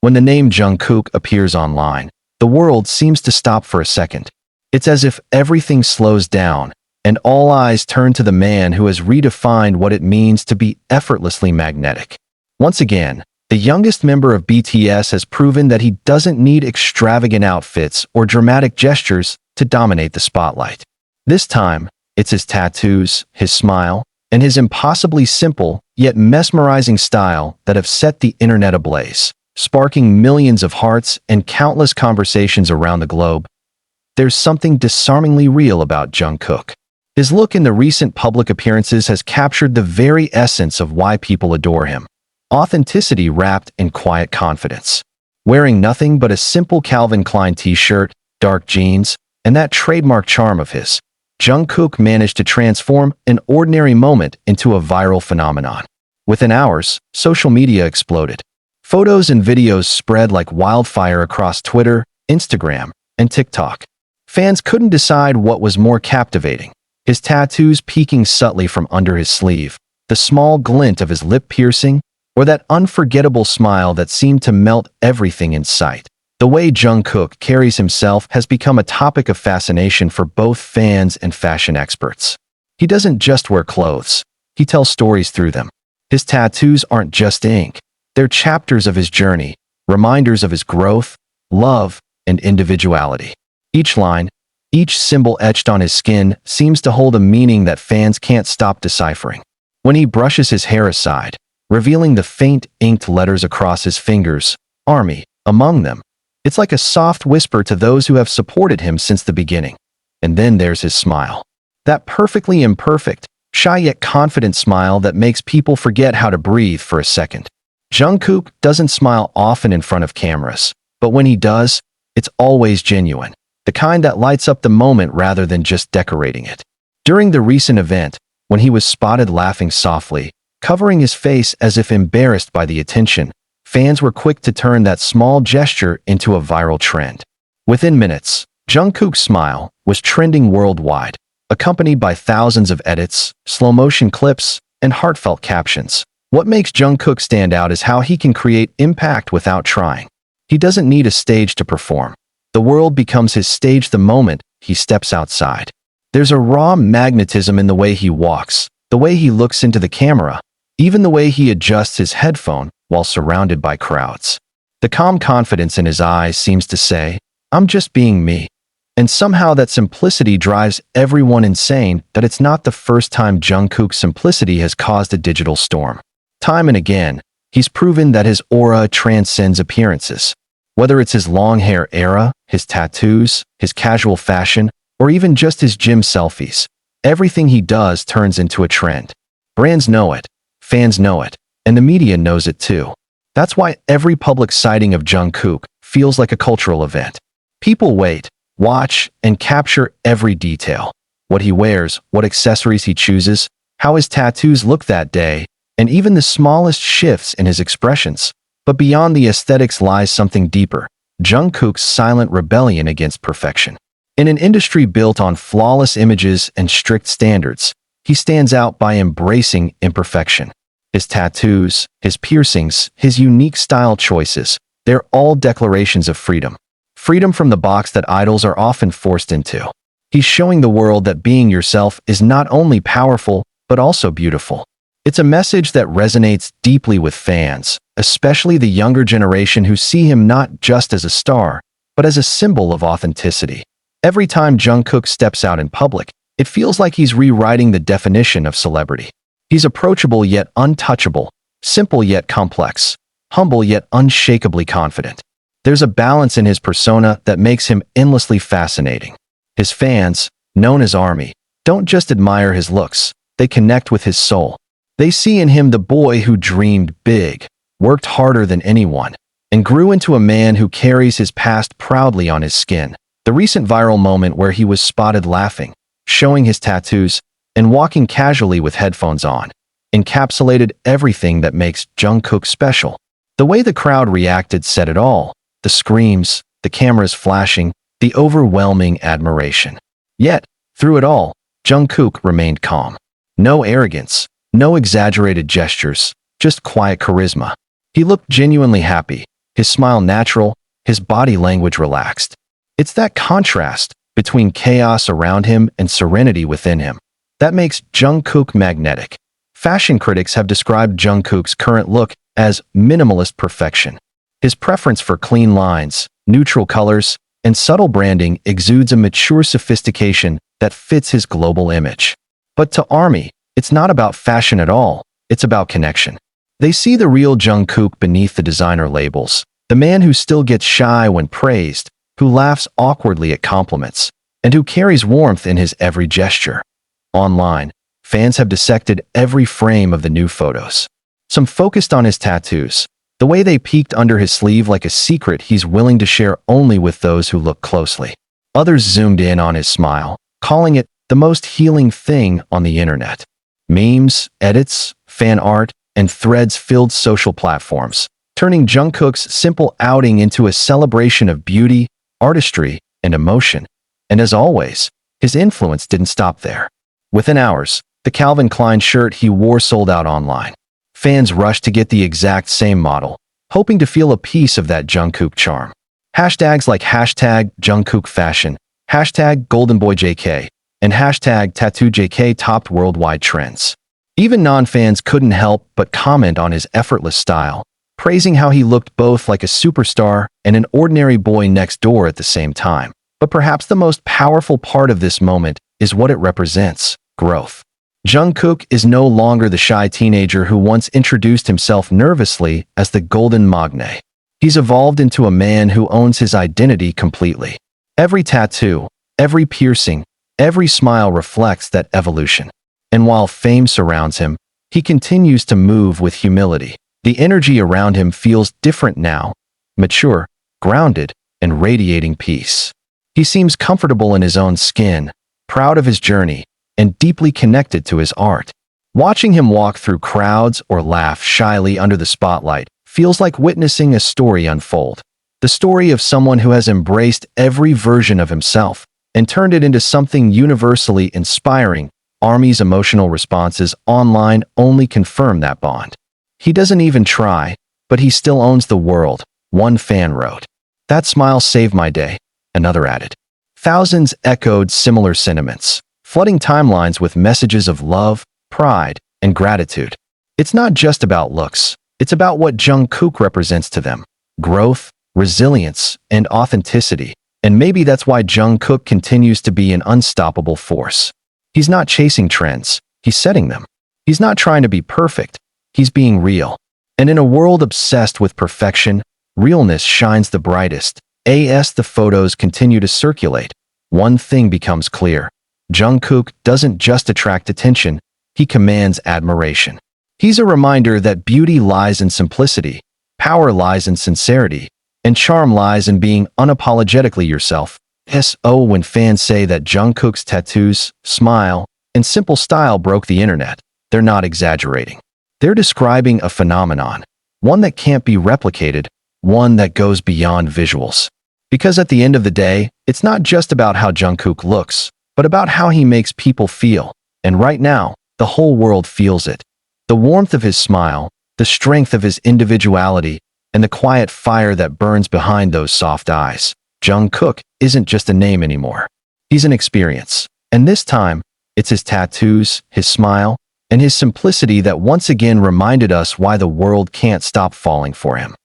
When the name Jungkook appears online, the world seems to stop for a second. It's as if everything slows down, and all eyes turn to the man who has redefined what it means to be effortlessly magnetic. Once again, the youngest member of BTS has proven that he doesn't need extravagant outfits or dramatic gestures to dominate the spotlight. This time, it's his tattoos, his smile, and his impossibly simple yet mesmerizing style that have set the internet ablaze, sparking millions of hearts and countless conversations around the globe. There's something disarmingly real about Jungkook. His look in the recent public appearances has captured the very essence of why people adore him. Authenticity wrapped in quiet confidence. Wearing nothing but a simple Calvin Klein t-shirt, dark jeans, and that trademark charm of his, Jungkook managed to transform an ordinary moment into a viral phenomenon. Within hours, social media exploded. Photos and videos spread like wildfire across Twitter, Instagram, and TikTok. Fans couldn't decide what was more captivating: his tattoos peeking subtly from under his sleeve, the small glint of his lip piercing, or that unforgettable smile that seemed to melt everything in sight. The way Jungkook carries himself has become a topic of fascination for both fans and fashion experts. He doesn't just wear clothes, he tells stories through them. His tattoos aren't just ink, they're chapters of his journey, reminders of his growth, love, and individuality. Each line, each symbol etched on his skin seems to hold a meaning that fans can't stop deciphering. When he brushes his hair aside, revealing the faint inked letters across his fingers, "Army," among them, it's like a soft whisper to those who have supported him since the beginning. And then there's his smile. That perfectly imperfect, shy yet confident smile that makes people forget how to breathe for a second. Jungkook doesn't smile often in front of cameras, but when he does, it's always genuine, the kind that lights up the moment rather than just decorating it. During the recent event, when he was spotted laughing softly, covering his face as if embarrassed by the attention, fans were quick to turn that small gesture into a viral trend. Within minutes, Jungkook's smile was trending worldwide, accompanied by thousands of edits, slow-motion clips, and heartfelt captions. What makes Jungkook stand out is how he can create impact without trying. He doesn't need a stage to perform. The world becomes his stage the moment he steps outside. There's a raw magnetism in the way he walks, the way he looks into the camera, even the way he adjusts his headphone while surrounded by crowds. The calm confidence in his eyes seems to say, "I'm just being me." And somehow that simplicity drives everyone insane. That it's not the first time Jungkook's simplicity has caused a digital storm. Time and again, he's proven that his aura transcends appearances. Whether it's his long hair era, his tattoos, his casual fashion, or even just his gym selfies, everything he does turns into a trend. Brands know it, fans know it, and the media knows it too. That's why every public sighting of Jungkook feels like a cultural event. People wait, watch, and capture every detail. What he wears, what accessories he chooses, how his tattoos look that day, and even the smallest shifts in his expressions. But beyond the aesthetics lies something deeper: Jungkook's silent rebellion against perfection. In an industry built on flawless images and strict standards, he stands out by embracing imperfection. His tattoos, his piercings, his unique style choices, they're all declarations of freedom. Freedom from the box that idols are often forced into. He's showing the world that being yourself is not only powerful, but also beautiful. It's a message that resonates deeply with fans, especially the younger generation who see him not just as a star, but as a symbol of authenticity. Every time Jungkook steps out in public, it feels like he's rewriting the definition of celebrity. He's approachable yet untouchable, simple yet complex, humble yet unshakably confident. There's a balance in his persona that makes him endlessly fascinating. His fans, known as ARMY, don't just admire his looks, they connect with his soul. They see in him the boy who dreamed big, worked harder than anyone, and grew into a man who carries his past proudly on his skin. The recent viral moment where he was spotted laughing, showing his tattoos, and walking casually with headphones on, encapsulated everything that makes Jungkook special. The way the crowd reacted said it all: the screams, the cameras flashing, the overwhelming admiration. Yet, through it all, Jungkook remained calm. No arrogance, no exaggerated gestures, just quiet charisma. He looked genuinely happy, his smile natural, his body language relaxed. It's that contrast between chaos around him and serenity within him that makes Jungkook magnetic. Fashion critics have described Jungkook's current look as minimalist perfection. His preference for clean lines, neutral colors, and subtle branding exudes a mature sophistication that fits his global image. But to ARMY, it's not about fashion at all, it's about connection. They see the real Jungkook beneath the designer labels, the man who still gets shy when praised, who laughs awkwardly at compliments, and who carries warmth in his every gesture. Online, fans have dissected every frame of the new photos. Some focused on his tattoos, the way they peeked under his sleeve like a secret he's willing to share only with those who look closely. Others zoomed in on his smile, calling it the most healing thing on the internet. Memes, edits, fan art, and threads filled social platforms, turning Jungkook's simple outing into a celebration of beauty, artistry, and emotion. And as always, his influence didn't stop there. Within hours, the Calvin Klein shirt he wore sold out online. Fans rushed to get the exact same model, hoping to feel a piece of that Jungkook charm. Hashtags like hashtag Jungkook fashion, hashtag goldenboyjk, and hashtag tattooJK topped worldwide trends. Even non-fans couldn't help but comment on his effortless style, praising how he looked both like a superstar and an ordinary boy next door at the same time. But perhaps the most powerful part of this moment is what it represents: growth. Jungkook is no longer the shy teenager who once introduced himself nervously as the golden maknae. He's evolved into a man who owns his identity completely. Every tattoo, every piercing, every smile reflects that evolution. And while fame surrounds him, he continues to move with humility. The energy around him feels different now, mature, grounded, and radiating peace. He seems comfortable in his own skin, proud of his journey, and deeply connected to his art. Watching him walk through crowds or laugh shyly under the spotlight feels like witnessing a story unfold. The story of someone who has embraced every version of himself and turned it into something universally inspiring. ARMY's emotional responses online only confirm that bond. He doesn't even try, but he still owns the world, one fan wrote. That smile saved my day, another added. Thousands echoed similar sentiments, flooding timelines with messages of love, pride, and gratitude. It's not just about looks, it's about what Jungkook represents to them: growth, resilience, and authenticity. And maybe that's why Jungkook continues to be an unstoppable force. He's not chasing trends, he's setting them. He's not trying to be perfect, he's being real. And in a world obsessed with perfection, realness shines the brightest. As the photos continue to circulate, one thing becomes clear: Jungkook doesn't just attract attention, he commands admiration. He's a reminder that beauty lies in simplicity, power lies in sincerity, and charm lies in being unapologetically yourself. When fans say that Jungkook's tattoos, smile, and simple style broke the internet, they're not exaggerating. They're describing a phenomenon, one that can't be replicated, one that goes beyond visuals. Because at the end of the day, it's not just about how Jungkook looks, but about how he makes people feel. And right now, the whole world feels it. The warmth of his smile, the strength of his individuality, and the quiet fire that burns behind those soft eyes. Jungkook isn't just a name anymore. He's an experience. And this time, it's his tattoos, his smile, and his simplicity that once again reminded us why the world can't stop falling for him.